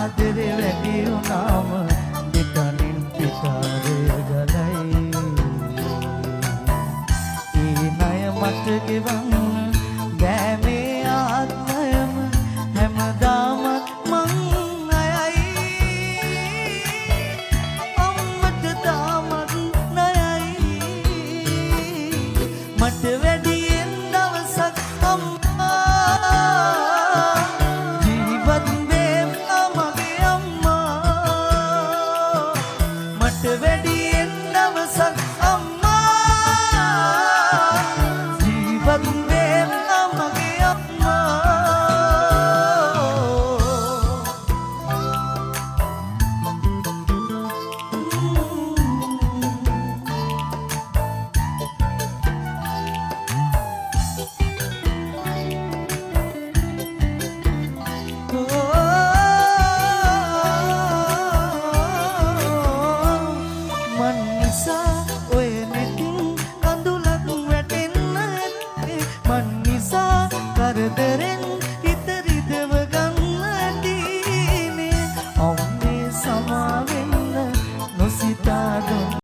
ආදරේ වැඩි වුණාම දෙකනින් පිටාරය ගලයි. ඒ ණය මට ගෙවන්න බෑ මේ ආත්මයම හැමදාමත් මං අයයි. අම්මට තාමත් ණයයි. මට වැඩියෙන් දවසක් අම්මා ජීවත් වෙන්න මගේ අම්මා. මට වැඩියෙන් දවසක් අම්මා ජීවත් වෙන්න මගේ අම්මා. මන් නිසා ඔය නෙතින් කඳුලක් වැටෙන්න ඇත්තේ. මන් නිසා කරදරෙන්